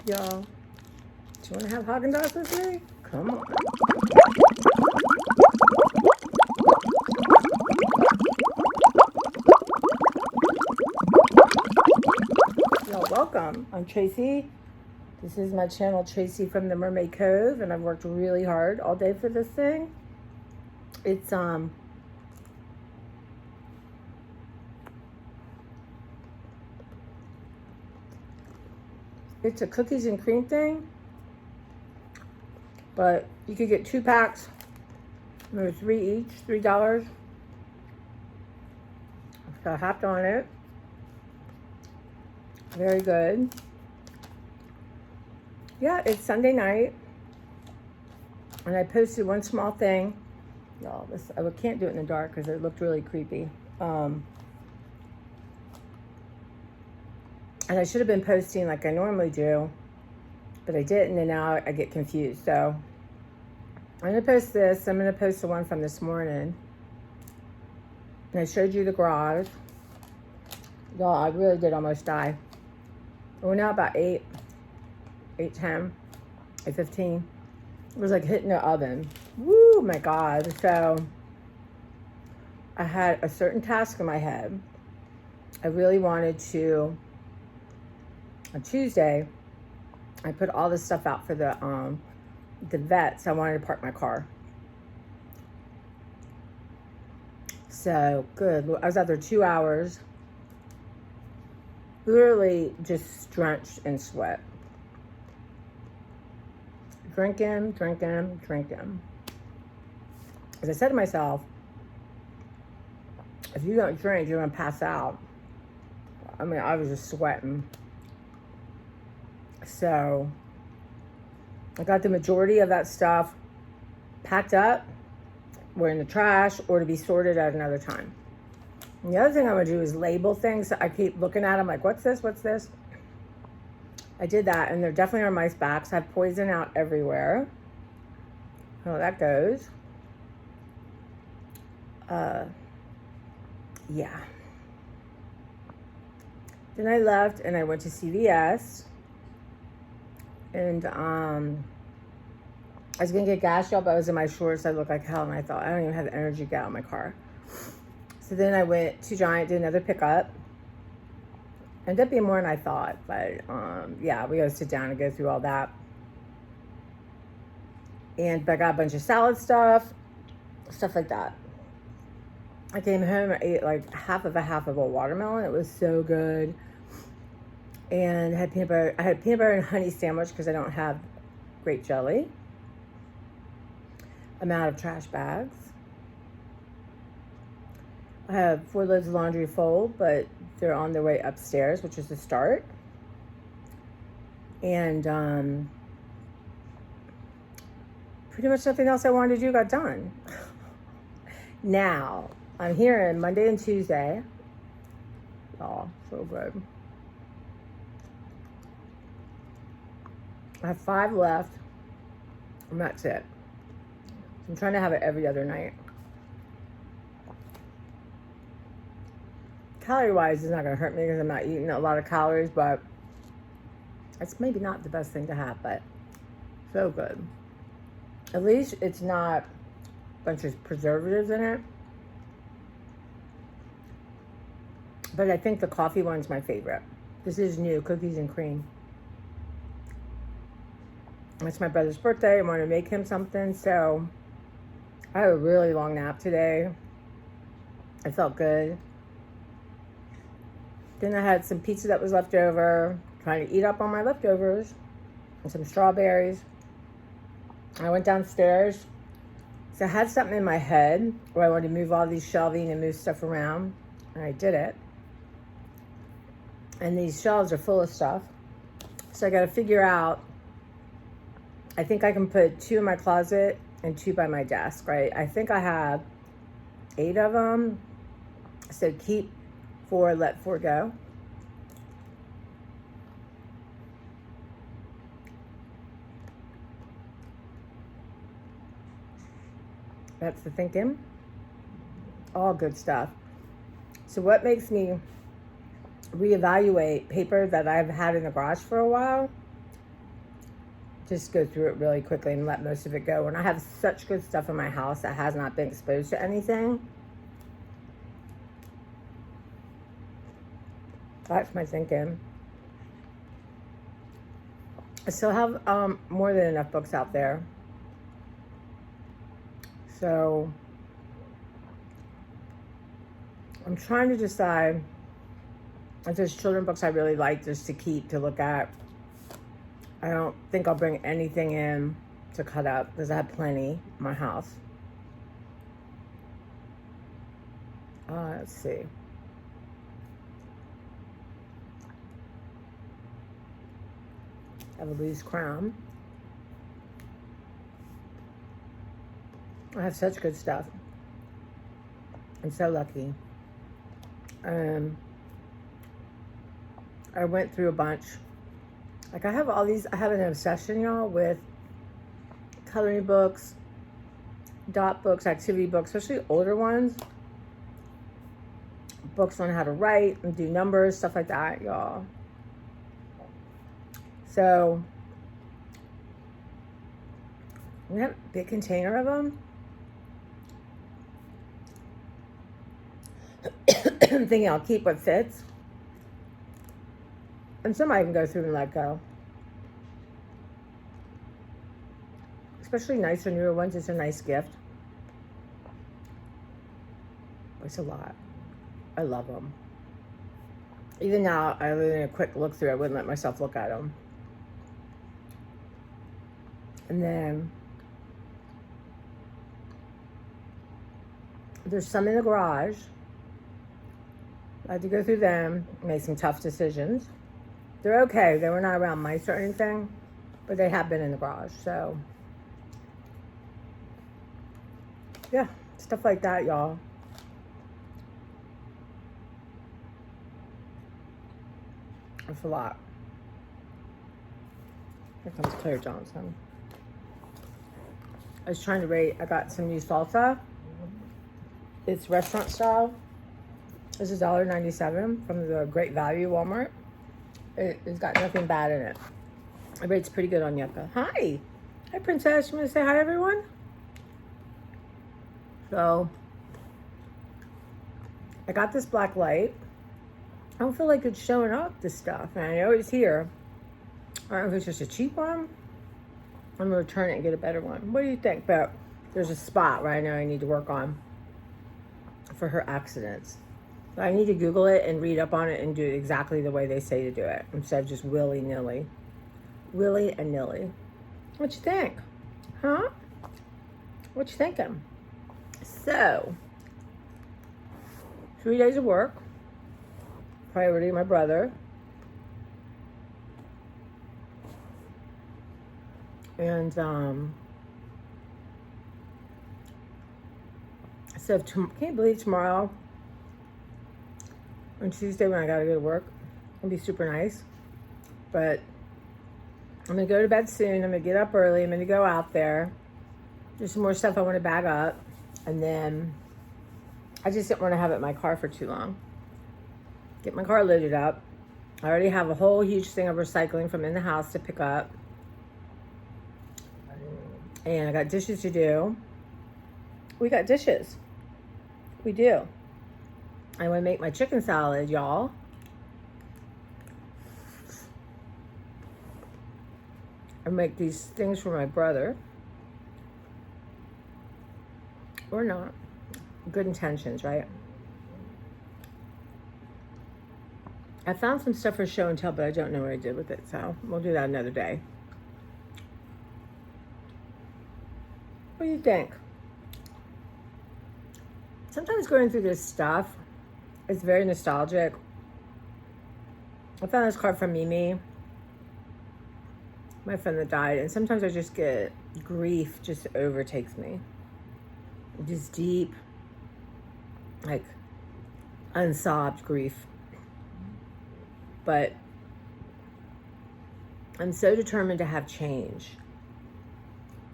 Y'all, do you want to have Haagen-Dazs with me? Come on. Y'all, welcome. I'm Tracy. This is my channel, Tracy from the Mermaid Cove, and I've worked really hard all day for this thing. It's It's a cookies and cream thing, but you could get 2 packs. There were 3 each, $3. So I hopped on it. Very good. Yeah, it's Sunday night, and I posted one small thing. Y'all, I can't do it in the dark because it looked really creepy. And I should have been posting like I normally do, but I didn't, and now I get confused. So I'm going to post this. I'm going to post the one from this morning. And I showed you the garage. Y'all, I really did almost die. We're now about 8:10, 8:15. It was like hitting the oven. Woo, my God. So I had a certain task in my head. I really wanted to, on Tuesday, I put all this stuff out for the vets. I wanted to park my car. So good. I was out there 2 hours, literally just drenched in sweat. Drinking. As I said to myself, if you don't drink, you're going to pass out. I mean, I was just sweating. So I got the majority of that stuff packed up, or in the trash, or to be sorted at another time. And the other thing I'm going to do is label things. I keep looking at them like, what's this? What's this? I did that, and there definitely are mice backs. I have poison out everywhere. Oh, that goes. Yeah. Then I left, and I went to CVS. And I was going to get gas, y'all, but I was in my shorts. I looked like hell, and I thought, I don't even have the energy to get out of my car. So then I went to Giant, did another pickup. Ended up being more than I thought, but yeah, we got to sit down and go through all that. And I got a bunch of salad stuff like that. I came home and ate like half of a watermelon. It was so good. And I had peanut butter and honey sandwich because I don't have grape jelly. I'm out of trash bags. I have 4 loads of laundry fold, but they're on their way upstairs, which is the start. And pretty much nothing else I wanted to do got done. Now, I'm here on Monday and Tuesday. Oh, so good. I have 5 left, and that's it. I'm trying to have it every other night. Calorie-wise, it's not going to hurt me because I'm not eating a lot of calories, but it's maybe not the best thing to have, but so good. At least it's not a bunch of preservatives in it. But I think the coffee one's my favorite. This is new, cookies and cream. It's my brother's birthday. I want to make him something, so I had a really long nap today. I felt good. Then I had some pizza that was left over, trying to eat up on my leftovers, and some strawberries. I went downstairs. So I had something in my head where I wanted to move all these shelving and move stuff around, and I did it. And these shelves are full of stuff. So I got to figure out, I think I can put 2 in my closet and 2 by my desk, right? I think I have 8 of them. So keep 4, let 4 go. That's the thinking. All good stuff. So what makes me reevaluate paper that I've had in the garage for a while just go through it really quickly and let most of it go. When I have such good stuff in my house that has not been exposed to anything, that's my thinking. I still have more than enough books out there. So I'm trying to decide if there's children's books I really like just to keep, to look at. I don't think I'll bring anything in to cut up because I have plenty in my house. Let's see. Eloise Crown. I have such good stuff. I'm so lucky. I went through a bunch. Like I have all these, I have an obsession, y'all, with coloring books, dot books, activity books, especially older ones. Books on how to write and do numbers, stuff like that, y'all. So we have a big container of them. I'm thinking I'll keep what fits. And some I can go through and let go. Especially nicer, newer ones. It's a nice gift. It's a lot. I love them. Even now, I did a quick look through. I wouldn't let myself look at them. And then there's some in the garage. I had to go through them, make some tough decisions. They're okay. They were not around mice or anything, but they have been in the garage. So, yeah, stuff like that, y'all. It's a lot. Here comes Claire Johnson. I was trying to rate, I got some new salsa. It's restaurant style. This is $1.97 from the Great Value Walmart. It's got nothing bad in it. It rates pretty good on Yucca. Hi. Hi, Princess. You want to say hi, everyone? So, I got this black light. I don't feel like it's showing up, this stuff. And I know it's here. I don't know if it's just a cheap one. I'm going to return it and get a better one. What do you think? But there's a spot right now I need to work on for her accidents. I need to Google it and read up on it and do it exactly the way they say to do it, instead of just willy-nilly. Willy and nilly. What you think? Huh? What you thinking? So, 3 days of work. Priority, my brother. And, so can't believe tomorrow, on Tuesday when I gotta go to work, it'll be super nice. But I'm gonna go to bed soon. I'm gonna get up early. I'm gonna go out there. There's some more stuff I want to bag up. And then I just didn't want to have it in my car for too long. Get my car loaded up. I already have a whole huge thing of recycling from in the house to pick up. And I got dishes to do. We got dishes. We do. I want to make my chicken salad, y'all. I make these things for my brother. Or not. Good intentions, right? I found some stuff for show and tell, but I don't know what I did with it, so we'll do that another day. What do you think? Sometimes going through this stuff, it's very nostalgic. I found this card from Mimi, my friend that died, and sometimes I just get grief just overtakes me. Just deep, like unsobbed grief. But I'm so determined to have change.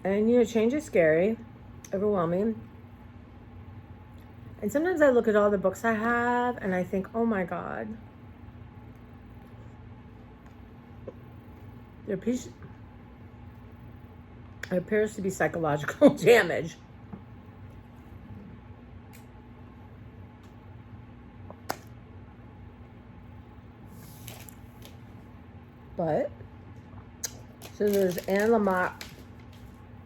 And you know, change is scary, overwhelming. And sometimes I look at all the books I have and I think, oh my God. They're pieces. It appears to be psychological damage. But, so there's Anne Lamott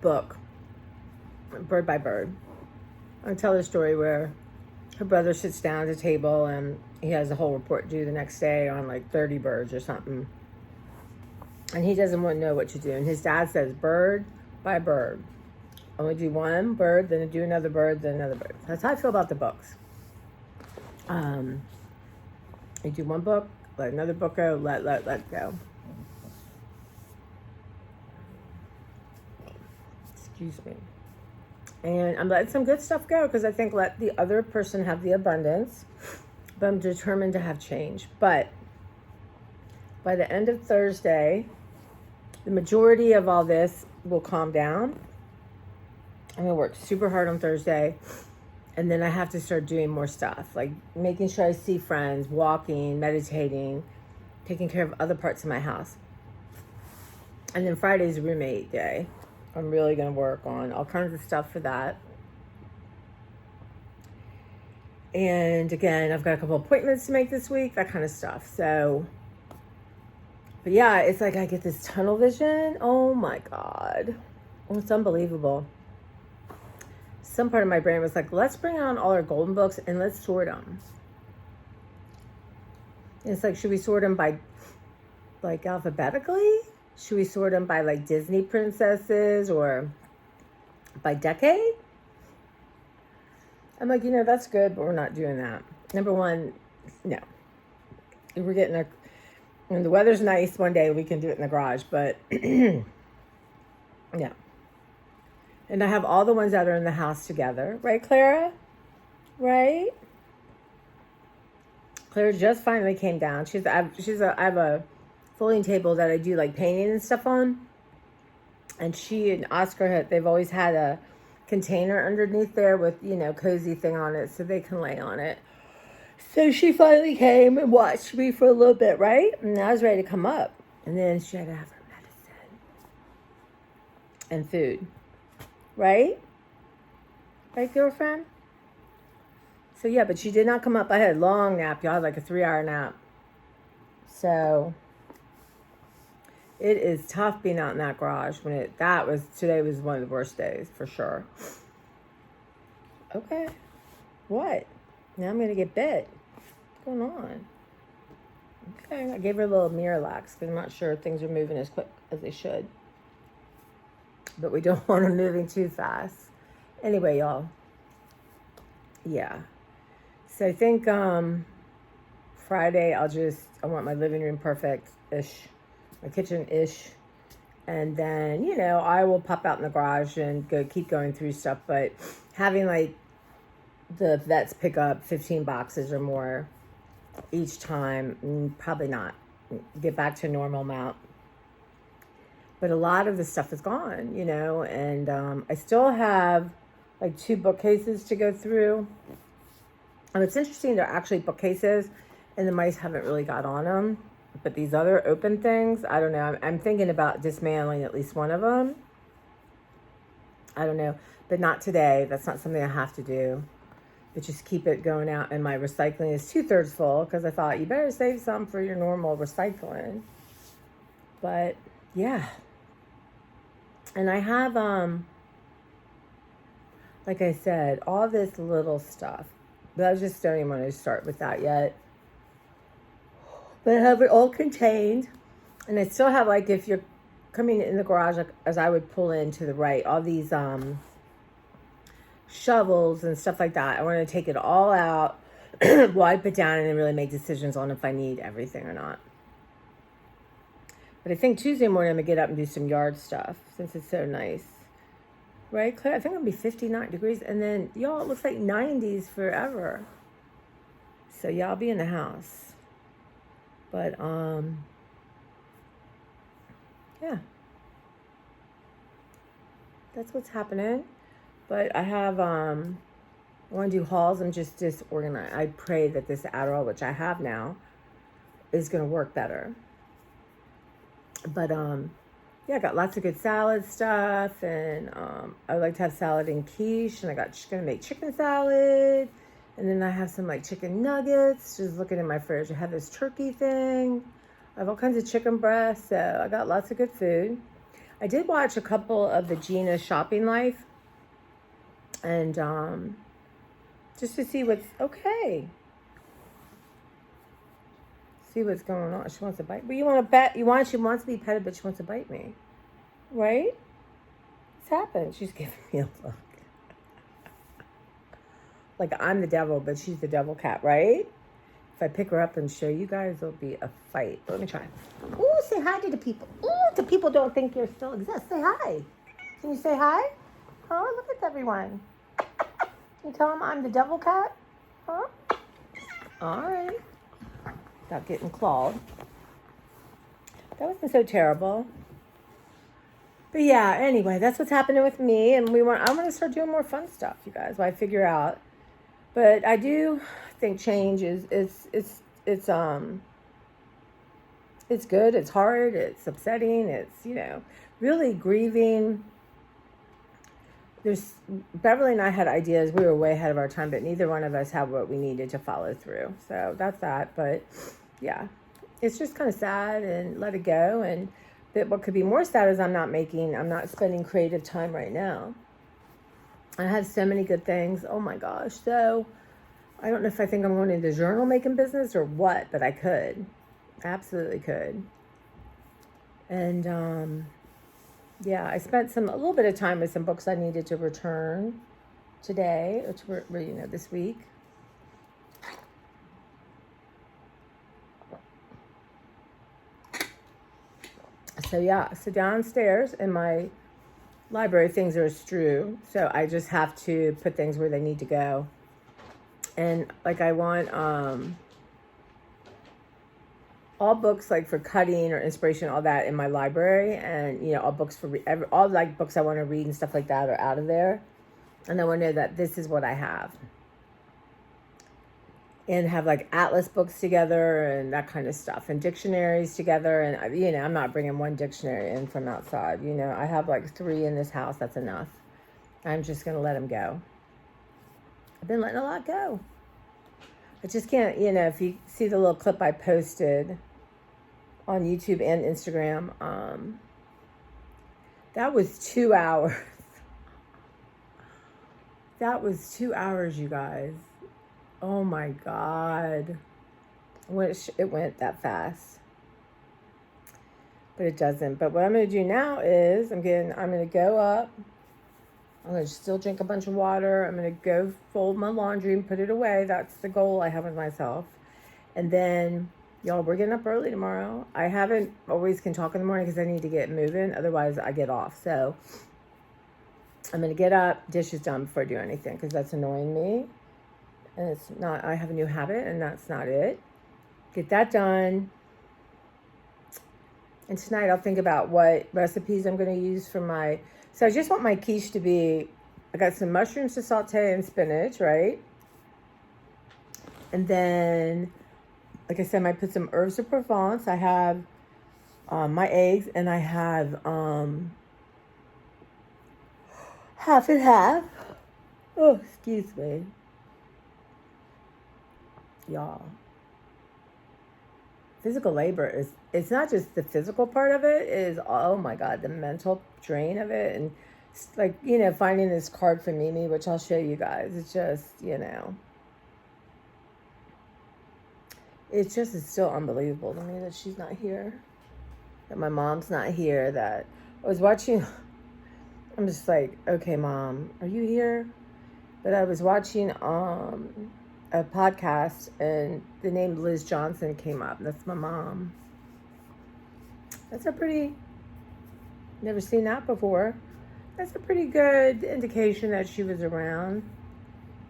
book, Bird by Bird. I tell the story where her brother sits down at a table and he has a whole report due the next day on like 30 birds or something. And he doesn't want to know what to do. And his dad says, bird by bird. Only do one bird, then do another bird, then another bird. That's how I feel about the books. You do one book, let another book go, let go. Excuse me. And I'm letting some good stuff go because I think let the other person have the abundance. But I'm determined to have change. But by the end of Thursday, the majority of all this will calm down. I'm going to work super hard on Thursday. And then I have to start doing more stuff. Like making sure I see friends, walking, meditating, taking care of other parts of my house. And then Friday's roommate day. I'm really going to work on all kinds of stuff for that. And again, I've got a couple appointments to make this week, that kind of stuff. So, but yeah, it's like I get this tunnel vision. Oh my God. It's unbelievable. Some part of my brain was like, let's bring on all our golden books and let's sort them. And it's like, should we sort them by like alphabetically? Should we sort them by like Disney princesses or by decade? I'm like, that's good, but we're not doing that. Number one, no. We're getting when the weather's nice one day, we can do it in the garage, but yeah. And I have all the ones that are in the house together. Right, Clara? Right? Clara just finally came down. I have a folding table that I do like painting and stuff on. And she and Oscar, they've always had a container underneath there with, cozy thing on it so they can lay on it. So she finally came and watched me for a little bit, right? And I was ready to come up. And then she had to have her medicine and food. Right? Right, girlfriend? So yeah, but she did not come up. I had a long nap, y'all. I had like a 3-hour nap. So it is tough being out in that garage today was one of the worst days for sure. Okay. What? Now I'm going to get bit. What's going on? Okay. I gave her a little Miralax because I'm not sure things are moving as quick as they should. But we don't want them moving too fast. Anyway, y'all. Yeah. So I think Friday I want my living room perfect-ish. My kitchen-ish. And then, I will pop out in the garage and keep going through stuff. But having like the vets pick up 15 boxes or more each time, probably not. Get back to a normal amount. But a lot of the stuff is gone, and I still have like 2 bookcases to go through. And it's interesting, they're actually bookcases and the mice haven't really got on them. But these other open things, I don't know. I'm thinking about dismantling at least one of them. I don't know, but not today. That's not something I have to do. But just keep it going out. And my recycling is 2/3 full because I thought you better save some for your normal recycling. But yeah. And I have, like I said, all this little stuff. But I just don't even want to start with that yet. But I have it all contained. And I still have, like, if you're coming in the garage, like, as I would pull in to the right, all these shovels and stuff like that. I want to take it all out, wipe it down, and then really make decisions on if I need everything or not. But I think Tuesday morning I'm going to get up and do some yard stuff since it's so nice. Right, Claire? I think it'll be 59 degrees. And then, y'all, it looks like 90s forever. So, y'all be in the house. But, yeah. That's what's happening. But I have, I want to do hauls. I'm just disorganized. I pray that this Adderall, which I have now, is going to work better. But yeah, I got lots of good salad stuff, and I would like to have salad and quiche, and I got gonna make chicken salad, and then I have some like chicken nuggets. Just looking in my fridge, I have this turkey thing. I have all kinds of chicken breasts, so I got lots of good food. I did watch a couple of the Gina Shopping Life, and just to see what's okay. See what's going on. She wants to bite. But you want to bet? She wants to be petted, but she wants to bite me, right? What's happened? She's giving me a look. Like I'm the devil, but she's the devil cat, right? If I pick her up and show you guys, it'll be a fight. Let me try. Ooh, say hi to the people. Ooh, the people don't think you still exist. Say hi. Can you say hi? Oh, look at everyone. Can you tell them I'm the devil cat? Huh? All right. Without getting clawed. That wasn't so terrible. But yeah, anyway, that's what's happening with me, and I'm gonna start doing more fun stuff, you guys, while I figure out. But I do think change is it's good, it's hard, it's upsetting, it's really grieving. Beverly and I had ideas. We were way ahead of our time, but neither one of us had what we needed to follow through. So that's that. But yeah, it's just kind of sad, and let it go. And what could be more sad is I'm not spending creative time right now. I have so many good things. Oh my gosh. So I don't know if I think I'm going into journal making business or what, but I could. Absolutely could. And yeah, I spent a little bit of time with some books I needed to return today, or this week. So yeah, so downstairs in my library, things are strewn. So I just have to put things where they need to go. And like I want all books like for cutting or inspiration, all that in my library, and all books all like books I want to read and stuff like that are out of there. And I want to know that this is what I have. And have like atlas books together and that kind of stuff, and dictionaries together. And I'm not bringing one dictionary in from outside. I have like 3 in this house. That's enough. I'm just gonna let them go. I've been letting a lot go. I just can't. If you see the little clip I posted on YouTube and Instagram, that was 2 hours. That was 2 hours, you guys. Oh my God. I wish it went that fast. But it doesn't. But what I'm going to do now is I'm going to go up. I'm going to still drink a bunch of water. I'm going to go fold my laundry and put it away. That's the goal I have with myself. And then, y'all, we're getting up early tomorrow. I haven't always can talk in the morning because I need to get moving. Otherwise, I get off. So I'm going to get up, dishes done before I do anything because that's annoying me. And it's not, I have a new habit, and that's not it. Get that done. And tonight I'll think about what recipes I'm going to use for so I just want my quiche to be, I got some mushrooms to saute and spinach, right? And then, like I said, I might put some herbs de Provence. I have my eggs, and I have half and half. Oh, excuse me. Y'all, physical labor it's not just the physical part of it, is, oh my God, the mental drain of it. And like, finding this card for Mimi, which I'll show you guys, it's just, it's still unbelievable to me that she's not here, that my mom's not here, that I was watching. I'm just like, okay, Mom, are you here? But I was watching a podcast, and the name Liz Johnson came up. That's my mom. That's never seen that before. That's a pretty good indication that she was around.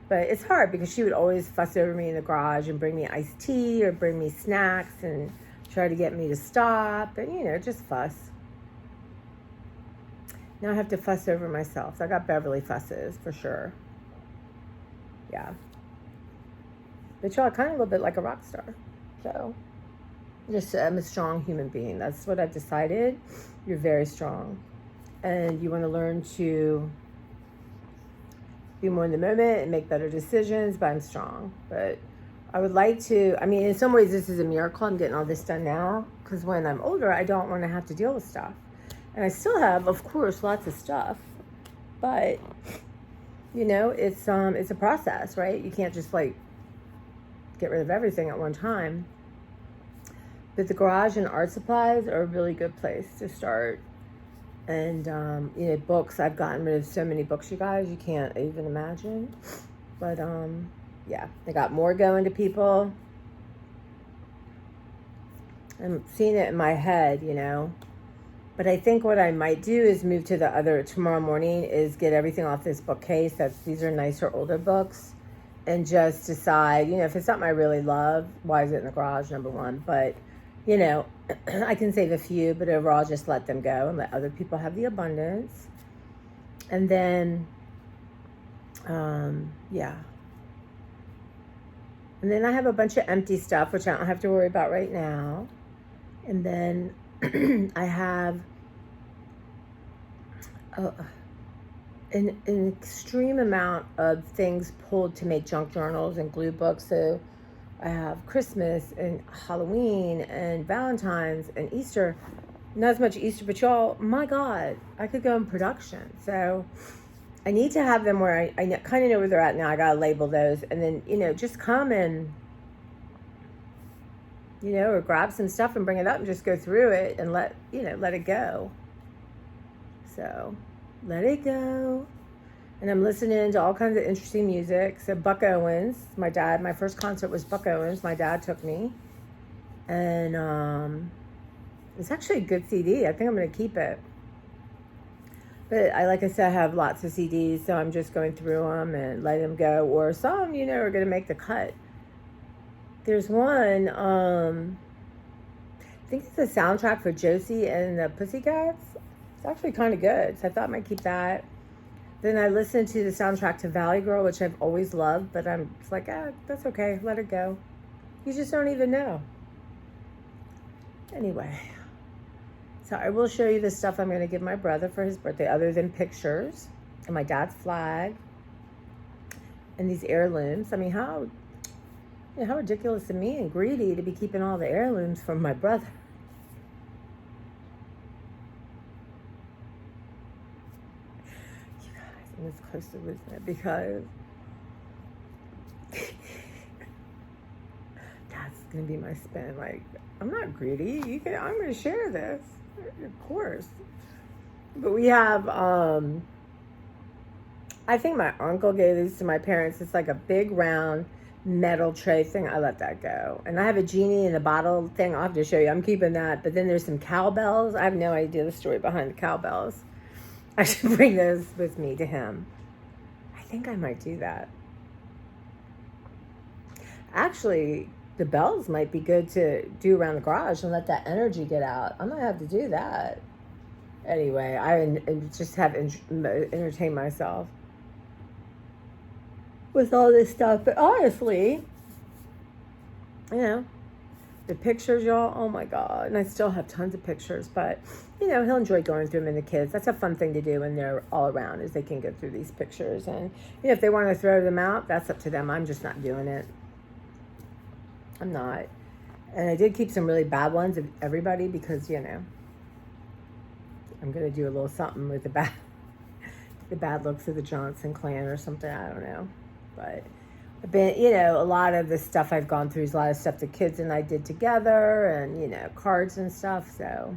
But it's hard because she would always fuss over me in the garage and bring me iced tea or bring me snacks and try to get me to stop and, just fuss. Now I have to fuss over myself. So I got Beverly fusses for sure. Yeah. But y'all, kind of a little bit like a rock star. So Just, I'm a strong human being. That's what I've decided. You're very strong. And you want to learn to be more in the moment and make better decisions, but I'm strong. But I would like to, I mean, in some ways, this is a miracle. I'm getting all this done now because when I'm older, I don't want to have to deal with stuff. And I still have, of course, lots of stuff. But, you know, it's a process, right? You can't just like get rid of everything at one time. But the garage and art supplies are a really good place to start. And, you know, books, I've gotten rid of so many books, you guys, you can't even imagine. But, yeah, I got more going to people. I'm seeing it in my head, you know. But I think what I might do is move to the other, tomorrow morning, is get everything off this bookcase. These are nicer, older books. And just decide, you know, if it's something I really love, why is it in the garage, number one? But, you know, I can save a few, but overall just let them go and let other people have the abundance. And then, yeah. And then I have a bunch of empty stuff, which I don't have to worry about right now. And then I have an extreme amount of things pulled to make junk journals and glue books. So I have Christmas and Halloween and Valentine's and Easter. Not as much Easter, but y'all, my God, I could go in production. So I need to have them where I kind of know where they're at now. I got to label those. And then, you know, just come and, you know, or grab some stuff and bring it up and just go through it and let it go. So let it go. And I'm listening to all kinds of interesting music. So Buck Owens, my first concert was Buck Owens. My dad took me. And it's actually a good CD. I think I'm going to keep it. But like I said, I have lots of CDs, so I'm just going through them and letting them go. Or some, you know, are going to make the cut. There's one, I think it's the soundtrack for Josie and the Pussycats. It's actually kind of good, so I thought I might keep that. Then I listened to the soundtrack to Valley Girl, which I've always loved, but I'm just like, that's okay, let it go. You just don't even know. Anyway, so I will show you the stuff I'm going to give my brother for his birthday, other than pictures and my dad's flag and these heirlooms. I mean, how ridiculous of me and greedy to be keeping all the heirlooms from my brother. Was close to losing it because that's gonna be my spin. Like, I'm not greedy. I'm gonna share this, of course. But we have, I think my uncle gave these to my parents. It's like a big round metal tray thing. I let that go. And I have a genie in a bottle thing. I'll have to show you. I'm keeping that. But then there's some cowbells. I have no idea the story behind the cowbells. I should bring those with me to him. I think I might do that. Actually, the bells might be good to do around the garage and let that energy get out. I might have to do that. Anyway, I just have entertained myself with all this stuff. But honestly, you know, the pictures, y'all, oh my God. And I still have tons of pictures, but, you know, he'll enjoy going through them, and the kids. That's a fun thing to do when they're all around, is they can go through these pictures. And, you know, if they want to throw them out, that's up to them. I'm just not doing it. I'm not. And I did keep some really bad ones of everybody because, you know, I'm going to do a little something with the bad looks of the Johnson clan or something. I don't know. But I've been, you know, a lot of the stuff I've gone through is a lot of stuff the kids and I did together, and, you know, cards and stuff. So,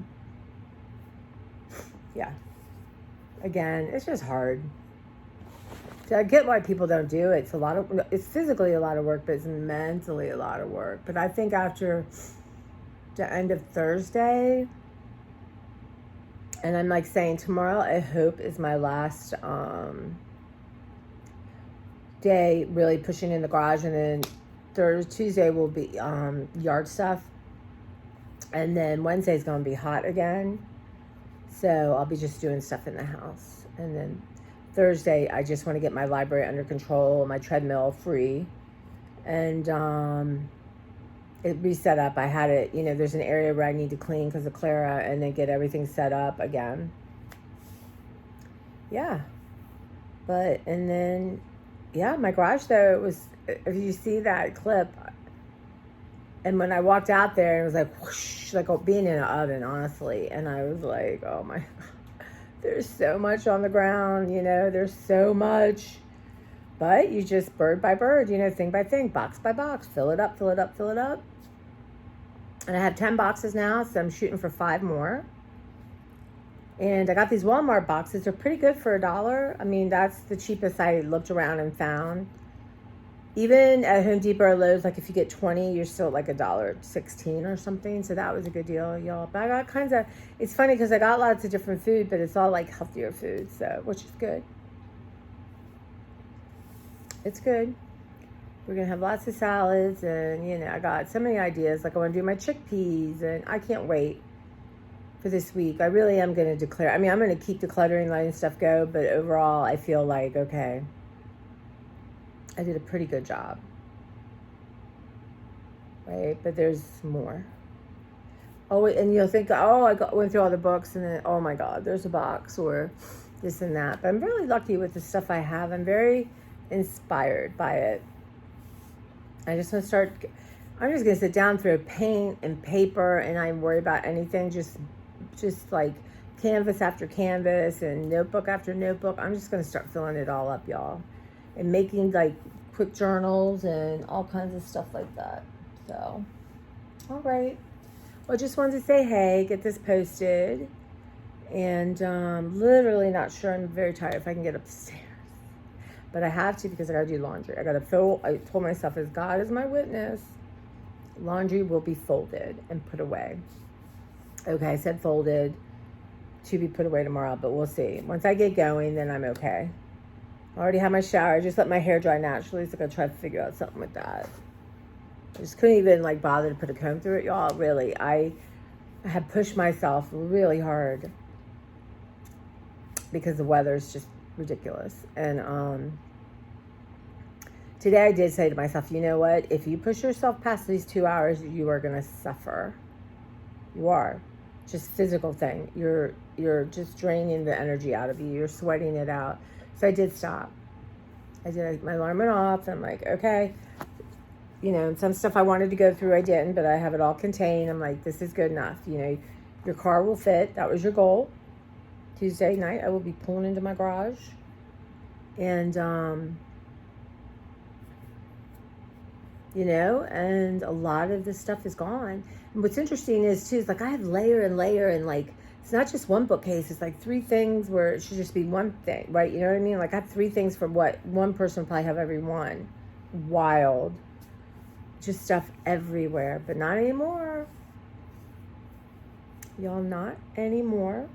yeah. Again, it's just hard. So I get why people don't do it. It's physically a lot of work, but it's mentally a lot of work. But I think after the end of Thursday, and I'm like saying tomorrow, I hope is my last day really pushing in the garage, and then Tuesday will be yard stuff, and then Wednesday's going to be hot again, so I'll be just doing stuff in the house. And then Thursday I just want to get my library under control, my treadmill free, and it reset up. I had it, you know, there's an area where I need to clean because of Clara and then get everything set up again. Yeah. But, and then, yeah, my garage though, it was, if you see that clip, and when I walked out there, it was like whoosh, like being in an oven, honestly. And I was like, oh my, there's so much on the ground, you know, there's so much. But you just bird by bird, you know, thing by thing, box by box, fill it up, fill it up, fill it up. And I have 10 boxes now, so I'm shooting for 5 more. And I got these Walmart boxes. They're pretty good for $1. I mean, that's the cheapest I looked around and found. Even at Home Depot or Lowe's, like if you get 20, you're still like $1.16 or something. So that was a good deal, y'all. But I got kinds of, it's funny because I got lots of different food, but it's all like healthier food, so, which is good. It's good. We're going to have lots of salads and, you know, I got so many ideas. Like I want to do my chickpeas and I can't wait for this week. I really am going to declare. I mean, I'm going to keep decluttering, letting stuff go, but overall I feel like, okay, I did a pretty good job, right? But there's more. Oh, and you'll think, oh, went through all the books and then, oh my God, there's a box or this and that. But I'm really lucky with the stuff I have. I'm very inspired by it. I just want to start, I'm just going to sit down, throw paint and paper, and I worry about anything, just like canvas after canvas and notebook after notebook. I'm just going to start filling it all up, y'all. And making like quick journals and all kinds of stuff like that. So, all right. Well, just wanted to say hey, get this posted. And literally not sure. I'm very tired if I can get upstairs. But I have to because I got to do laundry. I told myself, as God is my witness, laundry will be folded and put away. Okay, I said folded to be put away tomorrow, but we'll see. Once I get going, then I'm okay. I already had my shower. I just let my hair dry naturally, so I'm going to try to figure out something with that. I just couldn't even like bother to put a comb through it, y'all. Really, I had pushed myself really hard because the weather is just ridiculous. And today I did say to myself, you know what? If you push yourself past these 2 hours, you are going to suffer. You are. Just physical thing. You're just draining the energy out of you. You're sweating it out. So I did stop. My alarm went off. I'm like, okay. You know, some stuff I wanted to go through, I didn't, but I have it all contained. I'm like, this is good enough. You know, your car will fit. That was your goal. Tuesday night, I will be pulling into my garage. And, you know, and a lot of this stuff is gone. And what's interesting is, too, is like I have layer and layer and like, it's not just one bookcase. It's like 3 things where it should just be one thing, right? You know what I mean? Like I have 3 things for what one person would probably have every one. Wild. Just stuff everywhere, but not anymore. Y'all, not anymore.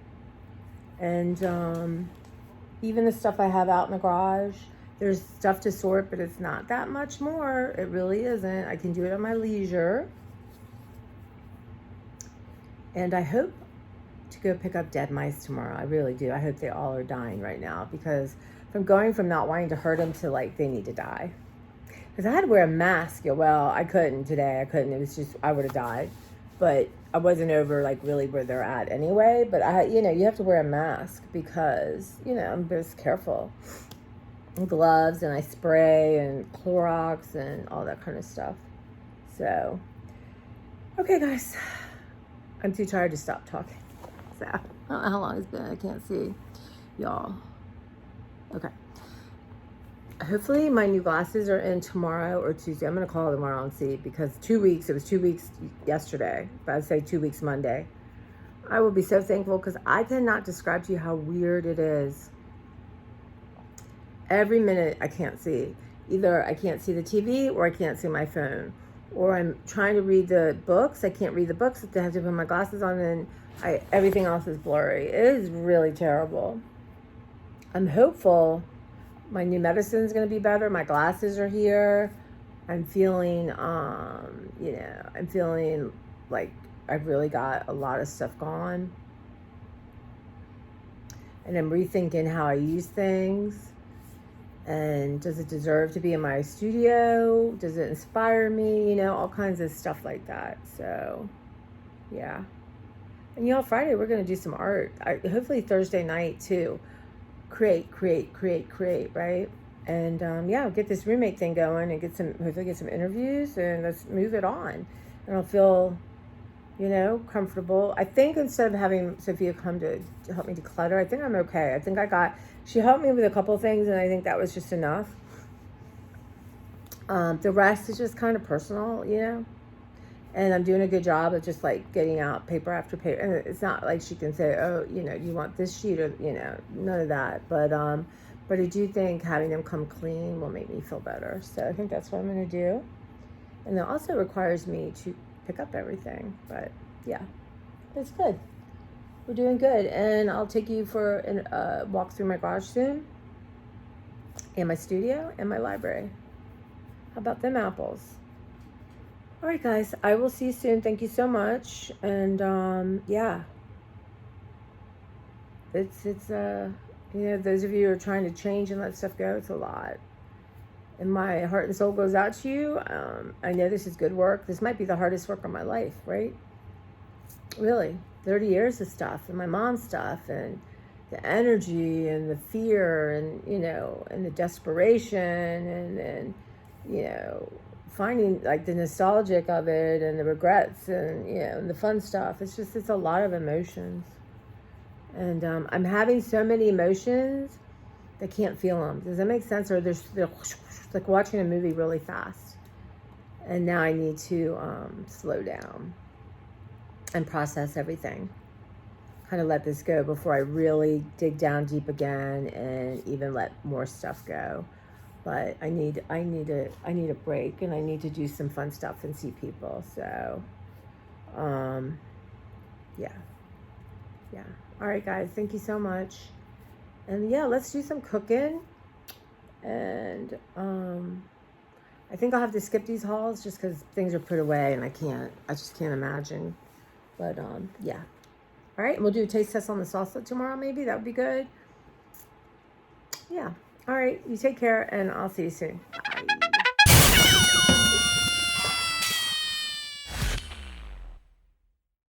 And even the stuff I have out in the garage, there's stuff to sort, but it's not that much more. It really isn't. I can do it on my leisure. And I hope to go pick up dead mice tomorrow. I really do. I hope they all are dying right now, because I'm going from not wanting to hurt them to like they need to die. Because I had to wear a mask. Well, I couldn't today. I couldn't. It was just, I would have died. But I wasn't over like really where they're at anyway. But you know, you have to wear a mask because, you know, I'm just careful. And gloves, and I spray and Clorox and all that kind of stuff. So, okay, guys. I'm too tired to stop talking. So, I don't know how long it's been. I can't see y'all. Okay. Hopefully my new glasses are in tomorrow or Tuesday. I'm going to call tomorrow and see, because 2 weeks, it was 2 weeks yesterday, but I'd say 2 weeks Monday. I will be so thankful, because I cannot describe to you how weird it is. Every minute I can't see. Either I can't see the TV or I can't see my phone. Or I'm trying to read the books. I can't read the books. I have to put my glasses on, and everything else is blurry. It is really terrible. I'm hopeful my new medicine is going to be better. My glasses are here. I'm feeling, you know, I'm feeling like I've really got a lot of stuff gone. And I'm rethinking how I use things. And does it deserve to be in my studio? Does it inspire me? You know, all kinds of stuff like that. So, yeah. And y'all, Friday we're gonna do some art. Hopefully Thursday night too. Create, right? And yeah, I'll get this roommate thing going and hopefully get some interviews, and let's move it on. And I'll feel, you know, comfortable. I think instead of having Sophia come to help me declutter, I think I'm okay. I think she helped me with a couple things, and I think that was just enough. The rest is just kind of personal, you know. And I'm doing a good job of just like getting out paper after paper. And it's not like she can say, oh, you know, you want this sheet, or, you know, none of that. But I do think having them come clean will make me feel better. So I think that's what I'm going to do. And it also requires me to pick up everything. But yeah, it's good. We're doing good. And I'll take you for a walk through my garage soon, and my studio, and my library. How about them apples? All right, guys, I will see you soon. Thank you so much. And yeah, it's you know, those of you who are trying to change and let stuff go, it's a lot. And my heart and soul goes out to you. I know this is good work. This might be the hardest work of my life, right? Really, 30 years of stuff, and my mom's stuff, and the energy and the fear, and, you know, and the desperation, and then, you know, finding like the nostalgic of it, and the regrets, and, you know, and the fun stuff. It's a lot of emotions. And I'm having so many emotions, I can't feel them. Does that make sense? Or they're like watching a movie really fast. And now I need to slow down and process everything. Kind of let this go before I really dig down deep again and even let more stuff go. But I need a break, and I need to do some fun stuff and see people. So, yeah. All right, guys, thank you so much. And yeah, let's do some cooking. And I think I'll have to skip these hauls just because things are put away, and I just can't imagine. But yeah. All right, and we'll do a taste test on the salsa tomorrow. Maybe that would be good. Yeah. All right, you take care, and I'll see you soon. Bye.